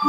Hello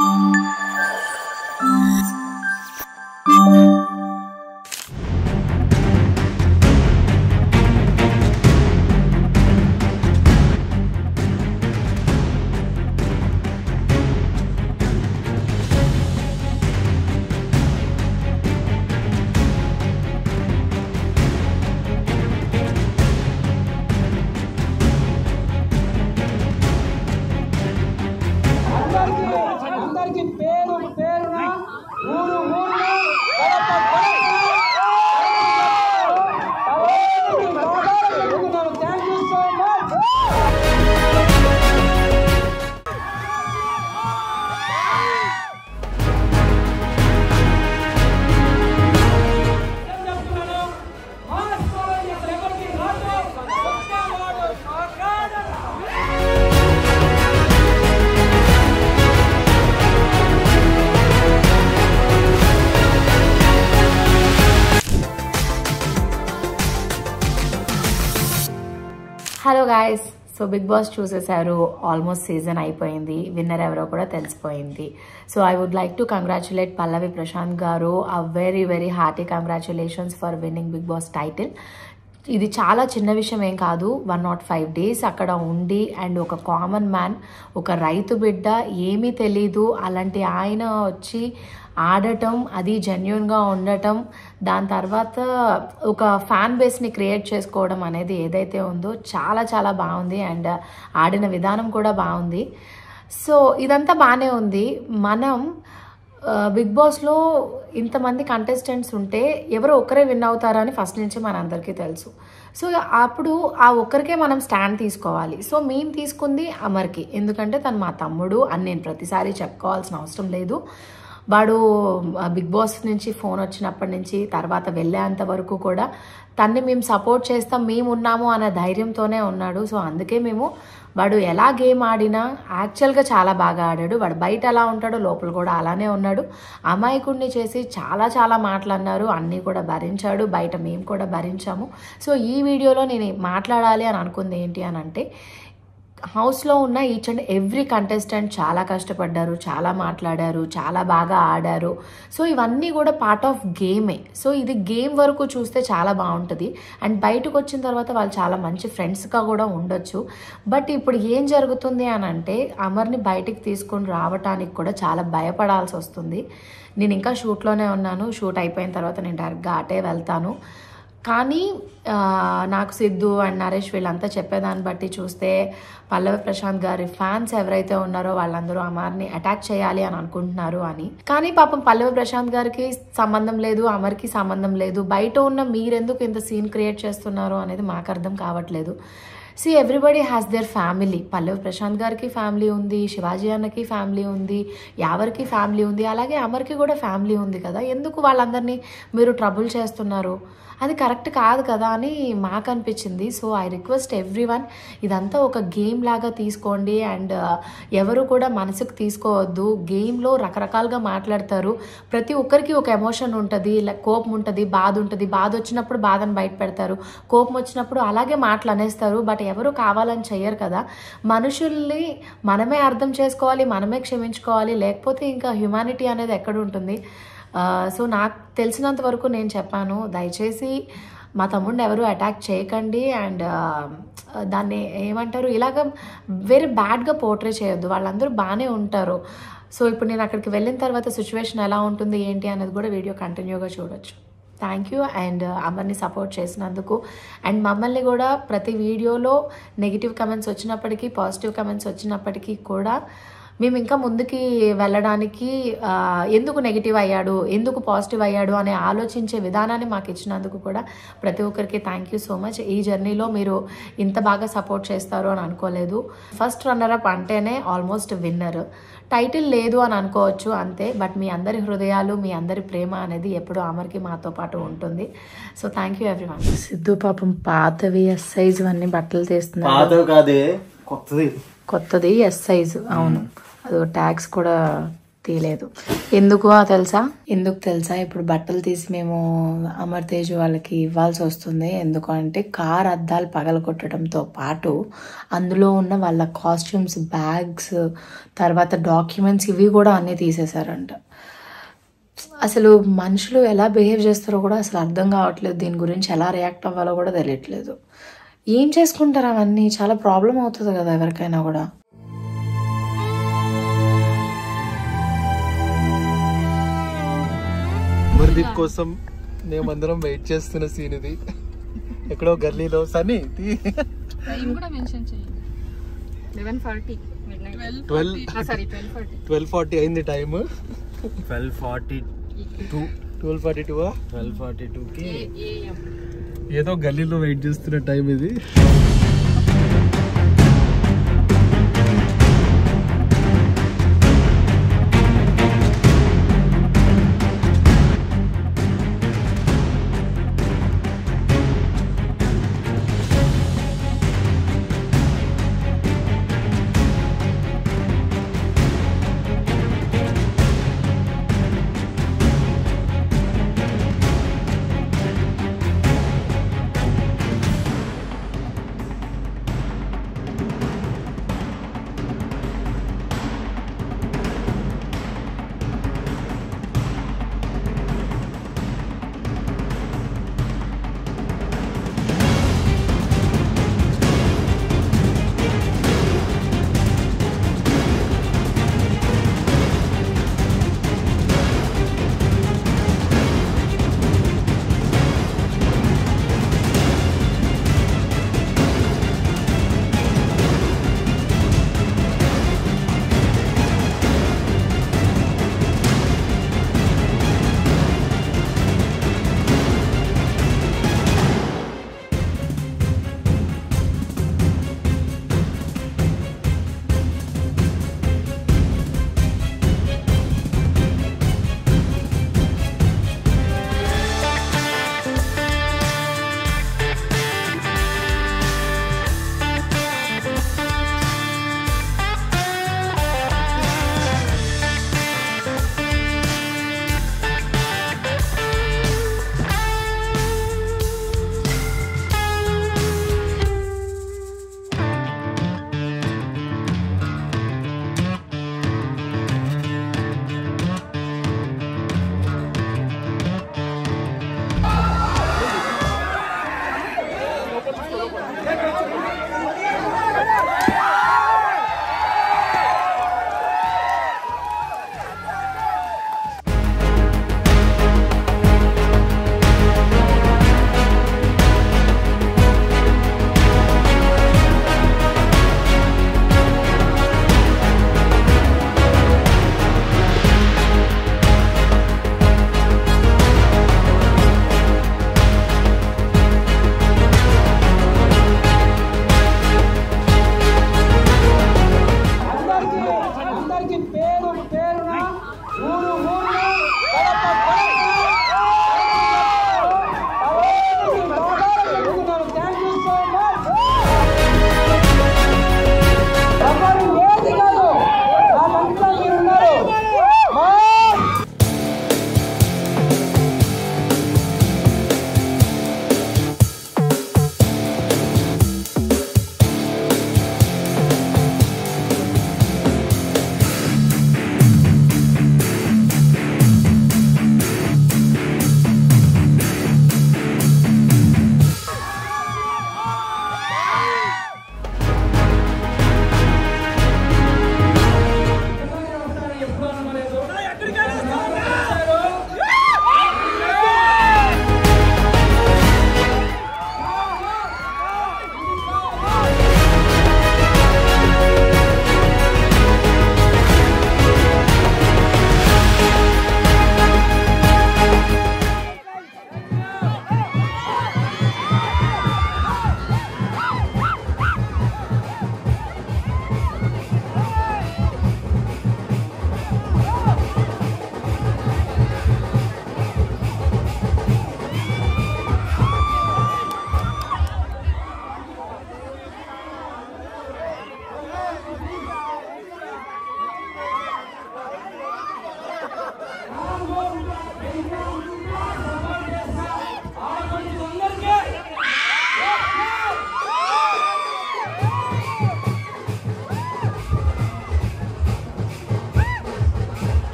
guys, so Bigg Boss చూసేసారు. Almost season అయిపోయింది. Winner ఎవరో కూడా తెలిసిపోయింది. So I would like to congratulate Pallavi Prashanth గారు. A very very hearty congratulations for winning Bigg Boss title. ఇది చాలా చిన్న విషయం ఏం కాదు. 105 days అక్కడ ఉండి అండ్ ఒక కామన్ మ్యాన్, ఒక రైతు బిడ్డ, ఏమీ తెలీదు అలాంటి ఆయన వచ్చి ఆడటం, అది జెన్యూన్గా ఉండటం, దాని తర్వాత ఒక ఫ్యాన్ బేస్ని క్రియేట్ చేసుకోవడం అనేది ఏదైతే ఉందో చాలా చాలా బాగుంది. అండ్ ఆడిన విధానం కూడా బాగుంది. సో ఇదంతా బాగానే ఉంది. మనం బిగ్ బాస్లో ఇంతమంది కంటెస్టెంట్స్ ఉంటే ఎవరో ఒకరే విన్ అవుతారని ఫస్ట్ నుంచి మనందరికీ తెలుసు. సో అప్పుడు ఆ ఒక్కరికే మనం స్టాండ్ తీసుకోవాలి. సో మేము తీసుకుంది అమర్కి, ఎందుకంటే తను మా తమ్ముడు అని నేను ప్రతిసారి చెప్పుకోవాల్సిన అవసరం లేదు. వాడు బిగ్ బాస్ నుంచి ఫోన్ వచ్చినప్పటి నుంచి తర్వాత వెళ్ళేంత వరకు కూడా తన్ని మేము సపోర్ట్ చేస్తాం, మేము ఉన్నాము అనే ధైర్యంతోనే ఉన్నాడు. సో అందుకే మేము వాడు ఎలా గేమ్ ఆడినా యాక్చువల్గా చాలా బాగా ఆడాడు. వాడు బయట ఎలా ఉంటాడో లోపల కూడా అలానే ఉన్నాడు. అమాయకుడిని చేసి చాలా చాలా మాటలు అన్నారు, అన్నీ కూడా భరించాడు. బయట మేము కూడా భరించాము. సో ఈ వీడియోలో నేను మాట్లాడాలి అని అనుకుంది ఏంటి అని అంటే, హౌస్లో ఉన్న ఈచ్ అండ్ ఎవ్రీ కంటెస్టెంట్ చాలా కష్టపడ్డారు, చాలా మాట్లాడారు, చాలా బాగా ఆడారు. సో ఇవన్నీ కూడా పార్ట్ ఆఫ్ గేమే. సో ఇది గేమ్ వరకు చూస్తే చాలా బాగుంటుంది. అండ్ బయటకు వచ్చిన తర్వాత వాళ్ళు చాలా మంచి ఫ్రెండ్స్గా కూడా ఉండొచ్చు. బట్ ఇప్పుడు ఏం జరుగుతుంది అని అంటే, అమర్ని బయటికి తీసుకొని రావటానికి కూడా చాలా భయపడాల్సి వస్తుంది. నేను ఇంకా షూట్లోనే ఉన్నాను. షూట్ అయిపోయిన తర్వాత నేను డైరెక్ట్గా అటే వెళ్తాను. కానీ నాకు సిద్ధు అండ్ నరేష్ వీళ్ళంతా చెప్పేదాన్ని బట్టి చూస్తే పల్లవి ప్రశాంత్ గారి ఫ్యాన్స్ ఎవరైతే ఉన్నారో వాళ్ళందరూ అమర్ని అటాక్ చేయాలి అని అనుకుంటున్నారు అని. కానీ పాపం పల్లవి ప్రశాంత్ గారికి సంబంధం లేదు, అమర్కి సంబంధం లేదు. బయట ఉన్న మీరెందుకు ఇంత సీన్ క్రియేట్ చేస్తున్నారు అనేది మాకు అర్థం కావట్లేదు. See, everybody has their family. పల్లవి ప్రశాంత్ గారికి ఫ్యామిలీ ఉంది, శివాజీ అన్నకి ఫ్యామిలీ ఉంది, యావర్కి ఫ్యామిలీ ఉంది, అలాగే అమర్కి కూడా ఫ్యామిలీ ఉంది కదా. ఎందుకు వాళ్ళందరినీ మీరు ట్రబుల్ చేస్తున్నారు? అది కరెక్ట్ కాదు కదా అని మాకు అనిపించింది. సో ఐ రిక్వెస్ట్ ఎవ్రీవన్, ఇదంతా ఒక గేమ్ లాగా తీసుకోండి. అండ్ ఎవరు కూడా మనసుకు తీసుకోవద్దు. గేమ్లో రకరకాలుగా మాట్లాడతారు. ప్రతి ఒక్కరికి ఒక ఎమోషన్ ఉంటుంది, కోపం ఉంటుంది, బాధ ఉంటుంది. బాధ వచ్చినప్పుడు బాధను బయట పెడతారు, కోపం వచ్చినప్పుడు అలాగే మాటలు అనేస్తారు. బట్ ఎవరు కావాలని చెయ్యరు కదా. మనుషుల్ని మనమే అర్థం చేసుకోవాలి, మనమే క్షమించుకోవాలి. లేకపోతే ఇంకా హ్యుమానిటీ అనేది ఎక్కడ ఉంటుంది? సో నాకు తెలిసినంత వరకు నేను చెప్పాను, దయచేసి మా తమ్ముడిని ఎవరు అటాక్ చేయకండి. అండ్ దాన్ని ఏమంటారు, ఇలాగ వెరీ బ్యాడ్గా పోర్ట్రే చేయొద్దు. వాళ్ళందరూ బాగానే ఉంటారు. సో ఇప్పుడు నేను అక్కడికి వెళ్ళిన తర్వాత సిచ్యువేషన్ ఎలా ఉంటుంది ఏంటి అనేది కూడా వీడియో కంటిన్యూగా చూడొచ్చు. Thank you. అండ్ అమర్ని సపోర్ట్ చేసినందుకు. అండ్ మమ్మల్ని కూడా ప్రతి వీడియోలో నెగిటివ్ కమెంట్స్ వచ్చినప్పటికీ, పాజిటివ్ కమెంట్స్ వచ్చినప్పటికీ కూడా మేము ఇంకా ముందుకి వెళ్ళడానికి ఎందుకు నెగిటివ్ అయ్యాడు, ఎందుకు పాజిటివ్ అయ్యాడు అనే ఆలోచించే విధానాన్ని మాకు ఇచ్చినందుకు కూడా ప్రతి ఒక్కరికి థ్యాంక్ యూ సో మచ్. ఈ జర్నీలో మీరు ఇంత బాగా సపోర్ట్ చేస్తారు అని అనుకోలేదు. ఫస్ట్ రన్నరప్ అంటేనే ఆల్మోస్ట్ విన్నర్. టైటిల్ లేదు అని అనుకోవచ్చు అంతే. బట్ మీ అందరి హృదయాలు, మీ అందరి ప్రేమ అనేది ఎప్పుడూ అమర్కి మాతో పాటు ఉంటుంది. So thank you everyone. Siddhu పాపం పాతవి ఎస్ సైజ్ అన్ని బట్టలు తీస్తున్నారు. కొత్తది ఎస్ సైజ్. అవును, అదో ట్యాగ్స్ కూడా తీయలేదు. ఎందుకు తెలుసా ఇప్పుడు బట్టలు తీసి మేము అమర్ తేజ్ వాళ్ళకి ఇవ్వాల్సి వస్తుంది. ఎందుకు అంటే కార్ అద్దాలు పగలగొట్టడంతో పాటు అందులో ఉన్న వాళ్ళ కాస్ట్యూమ్స్, బ్యాగ్స్, తర్వాత డాక్యుమెంట్స్ ఇవి కూడా అన్నీ తీసేశారంట. అసలు మనుషులు ఎలా బిహేవ్ చేస్తారో కూడా అసలు అర్థం కావట్లేదు. దీని గురించి ఎలా రియాక్ట్ అవ్వాలో కూడా తెలియట్లేదు. ఏం చేసుకుంటారు అవన్నీ? చాలా ప్రాబ్లం అవుతుంది కదా ఎవరికైనా కూడా. అమర్దీప్ కోసం మేమందరం వెయిట్ చేస్తున్న సీన్ ఇది. ఎక్కడో గల్లీలో సన్నీ 12:40 అయింది టైం. 12:42కి ఏదో గల్లీలో వెయిట్ చేస్తున్న టైం ఇది.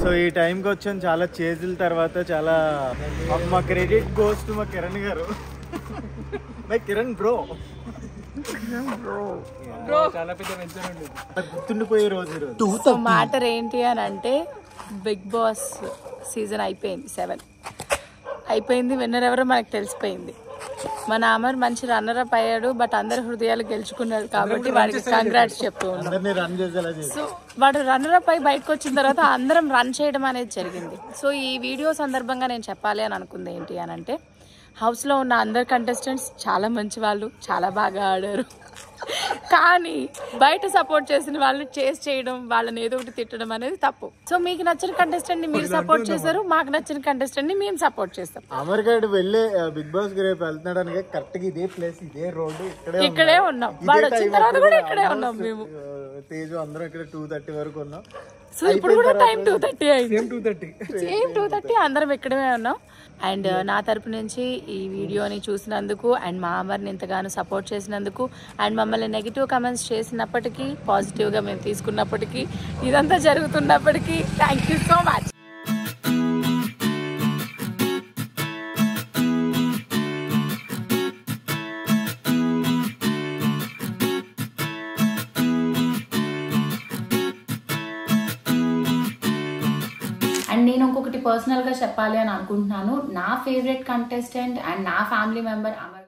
సో ఈ టైంకి వచ్చాను చాలా చేతుల తర్వాత చాలా మా క్రెడిట్ గోస్ టు మా కిరణ్ గారు మై కిరణ్ బ్రో చాలా పెద్ద గుర్తుండిపోయే రోజు మ్యాటర్ ఏంటి అని అంటే బిగ్ బాస్ సీజన్ అయిపోయింది 7 అయిపోయింది విన్నర్ ఎవరో మనకు తెలిసిపోయింది మన అమర్ మంచి రన్నర్ అప్ అయ్యాడు బట్ అందరి హృదయాలు గెలుచుకున్నాడు కాబట్టి వాడికి కంగ్రాట్స్ చెప్తూ ఉన్నాం సో వాడు రన్నర్ అప్ అయి బయటకు వచ్చిన తర్వాత అందరం రన్ చేయడం అనేది జరిగింది సో ఈ వీడియో సందర్భంగా నేను చెప్పాలి అని అనుకుంది ఏంటి అని అంటే హౌస్లో ఉన్న అందరు కంటెస్టెంట్స్ చాలా మంచి వాళ్ళు చాలా బాగా ఆడారు కానీ బయట సపోర్ట్ చేసిన వాళ్ళు చేసి చేయడం వాళ్ళని ఏదో ఒకటి తిట్టడం అనేది తప్పు సో మీకు నచ్చిన కంటెస్టెంట్ ని మీరు సపోర్ట్ చేశారు మాకు నచ్చిన కంటెస్టెంట్ ని మేము సపోర్ట్ చేస్తాం అమర్ గారు వెళ్ళే బిగ్ బాస్ రేపు వెళ్తున్నాడు కరెక్ట్ గా ఇదే ప్లేస్ ఇదే రోడ్డు ఇక్కడే ఉన్నాం వాడు వచ్చిన తర్వాత కూడా ఇక్కడే ఉన్నాం మేము తేజు అందరం ఇక్కడ 2:30 వరకు ఉన్నాం సో ఇప్పుడు కూడా టైం 2:30 అయింది సేమ్ 2:30 అందరం ఇక్కడే ఉన్నాం అండ్ నా తరపు నుంచి ఈ వీడియోని చూసినందుకు అండ్ మా అమర్ని ఇంతగానో సపోర్ట్ చేసినందుకు అండ్ మమ్మల్ని నెగిటివ్ కమెంట్స్ చేసినప్పటికీ పాజిటివ్గా మేము తీసుకున్నప్పటికీ ఇదంతా జరుగుతున్నప్పటికీ thank you so much and నేను ఇంకొకటి పర్సనల్గా చెప్పాలి అని అనుకుంటున్నాను నా ఫేవరెట్ కంటెస్టెంట్ అండ్ నా ఫ్యామిలీ మెంబర్ అమర్